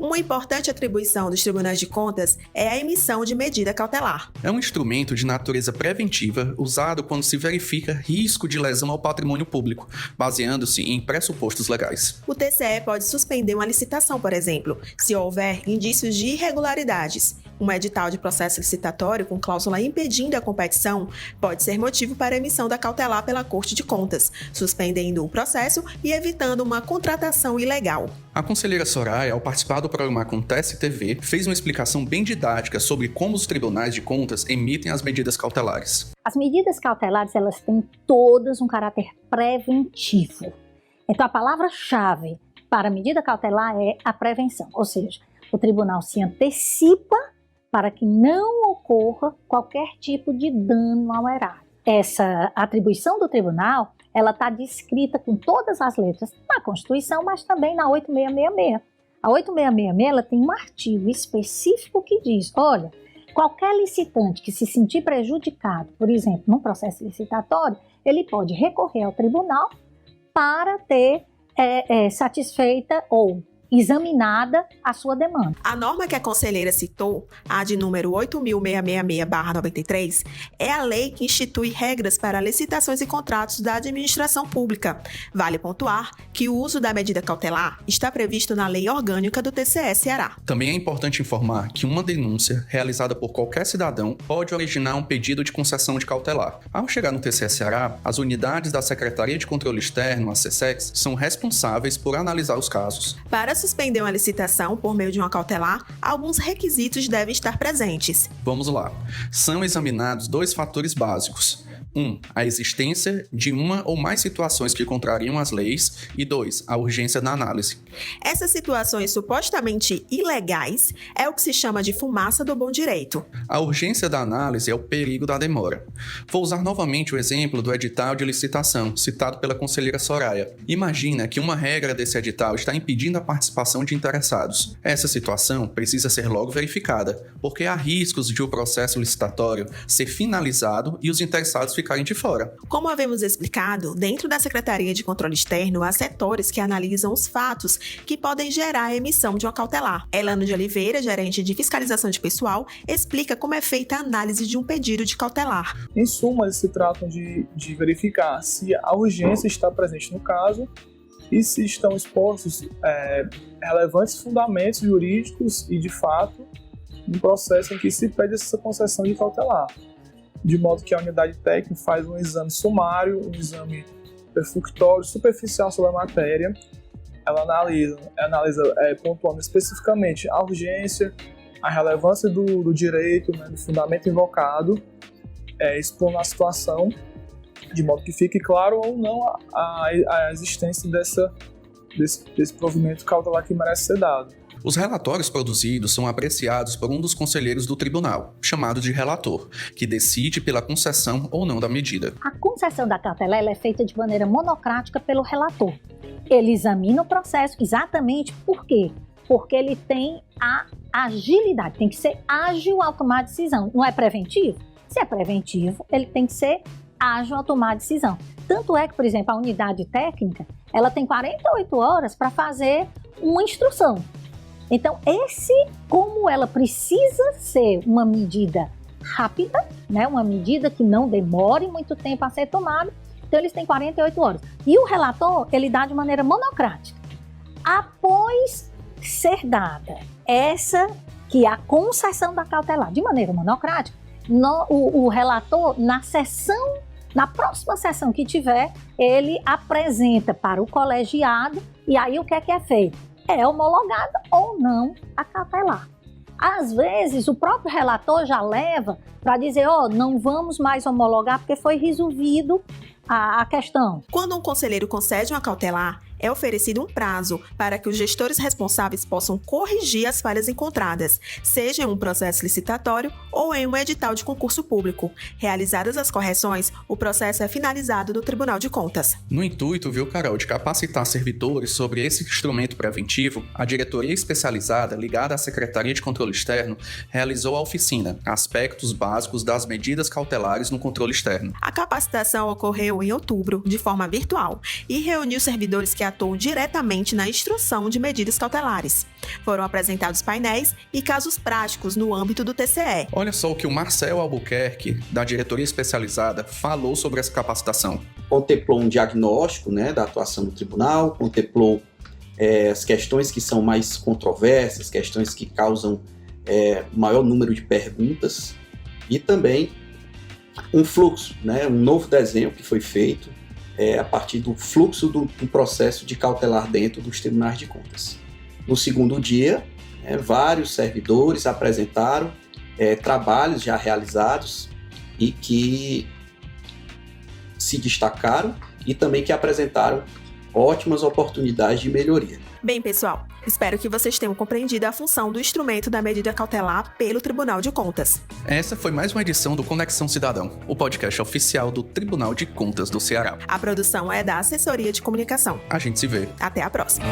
Uma importante atribuição dos tribunais de contas é a emissão de medida cautelar. É um instrumento de natureza preventiva usado quando se verifica risco de lesão ao patrimônio público, baseando-se em pressupostos legais. O TCE pode suspender uma licitação, por exemplo, se houver indícios de irregularidades. Um edital de processo licitatório com cláusula impedindo a competição pode ser motivo para a emissão da cautelar pela Corte de Contas, suspendendo o processo e evitando uma contratação ilegal. A conselheira Soraya, ao participar do programa Acontece TV, fez uma explicação bem didática sobre como os tribunais de contas emitem as medidas cautelares. As medidas cautelares, elas têm todas um caráter preventivo. Então, a palavra-chave para a medida cautelar é a prevenção, ou seja, o tribunal se antecipa para que não ocorra qualquer tipo de dano ao erário. Essa atribuição do tribunal, ela está descrita com todas as letras na Constituição, mas também na 8666. A 8666 ela tem um artigo específico que diz, olha, qualquer licitante que se sentir prejudicado, por exemplo, num processo licitatório, ele pode recorrer ao tribunal para ter satisfeita ou examinada a sua demanda. A norma que a conselheira citou, a de número 8.666/93, é a lei que institui regras para licitações e contratos da administração pública. Vale pontuar que o uso da medida cautelar está previsto na Lei Orgânica do TCE Ceará. Também é importante informar que uma denúncia realizada por qualquer cidadão pode originar um pedido de concessão de cautelar. Ao chegar no TCE Ceará, as unidades da Secretaria de Controle Externo, a SECEX, são responsáveis por analisar os casos. Para suspender uma licitação por meio de uma cautelar, alguns requisitos devem estar presentes. Vamos lá. São examinados 2 fatores básicos. 1. A existência de uma ou mais situações que contrariam as leis. E 2. A urgência da análise. Essas situações supostamente ilegais é o que se chama de fumaça do bom direito. A urgência da análise é o perigo da demora. Vou usar novamente o exemplo do edital de licitação, citado pela conselheira Soraya. Imagina que uma regra desse edital está impedindo a participação de interessados. Essa situação precisa ser logo verificada, porque há riscos de o processo licitatório ser finalizado e os interessados ficarem de fora. Como havemos explicado, dentro da Secretaria de Controle Externo, há setores que analisam os fatos que podem gerar a emissão de uma cautelar. Elano de Oliveira, gerente de fiscalização de pessoal, explica como é feita a análise de um pedido de cautelar. Em suma, eles se tratam de verificar se a urgência está presente no caso e se estão expostos relevantes fundamentos jurídicos e de fato no processo em que se pede essa concessão de cautelar. De modo que a unidade técnica faz um exame sumário, um exame perfunctório, superficial sobre a matéria. Ela analisa pontuando especificamente a urgência, a relevância do direito, né, do fundamento invocado, expondo a situação, de modo que fique claro ou não a existência desse provimento cautelar que merece ser dado. Os relatórios produzidos são apreciados por um dos conselheiros do tribunal, chamado de relator, que decide pela concessão ou não da medida. A concessão da cautelar ela é feita de maneira monocrática pelo relator. Ele examina o processo exatamente por quê? Porque ele tem a agilidade, tem que ser ágil ao tomar decisão. Não é preventivo? Se é preventivo, ele tem que ser ágil ao tomar decisão. Tanto é que, por exemplo, a unidade técnica, ela tem 48 horas para fazer uma instrução. Então, como ela precisa ser uma medida rápida, né, uma medida que não demore muito tempo a ser tomada, então eles têm 48 horas. E o relator, ele dá de maneira monocrática. Após ser dada essa, que é a concessão da cautelar, de maneira monocrática, o relator, na próxima sessão que tiver, ele apresenta para o colegiado, e aí o que é feito? É homologada ou não a cautelar. Às vezes, o próprio relator já leva para dizer, não vamos mais homologar porque foi resolvido a questão. Quando um conselheiro concede uma cautelar, é oferecido um prazo para que os gestores responsáveis possam corrigir as falhas encontradas, seja em um processo licitatório ou em um edital de concurso público. Realizadas as correções, o processo é finalizado no Tribunal de Contas. No intuito, Carol, de capacitar servidores sobre esse instrumento preventivo, a diretoria especializada ligada à Secretaria de Controle Externo realizou a oficina Aspectos Básicos das Medidas Cautelares no Controle Externo. A capacitação ocorreu em outubro, de forma virtual, e reuniu servidores que atuam diretamente na instrução de medidas cautelares. Foram apresentados painéis e casos práticos no âmbito do TCE. Olha só o que o Marcel Albuquerque, da diretoria especializada, falou sobre essa capacitação. Contemplou um diagnóstico, né, da atuação do tribunal, contemplou as questões que são mais controversas, questões que causam maior número de perguntas, e também um fluxo, né, um novo desenho que foi feito a partir do fluxo do processo de cautelar dentro dos tribunais de contas. No segundo dia, vários servidores apresentaram trabalhos já realizados e que se destacaram e também que apresentaram ótimas oportunidades de melhoria. Bem, pessoal, espero que vocês tenham compreendido a função do instrumento da medida cautelar pelo Tribunal de Contas. Essa foi mais uma edição do Conexão Cidadão, o podcast oficial do Tribunal de Contas do Ceará. A produção é da Assessoria de Comunicação. A gente se vê. Até a próxima.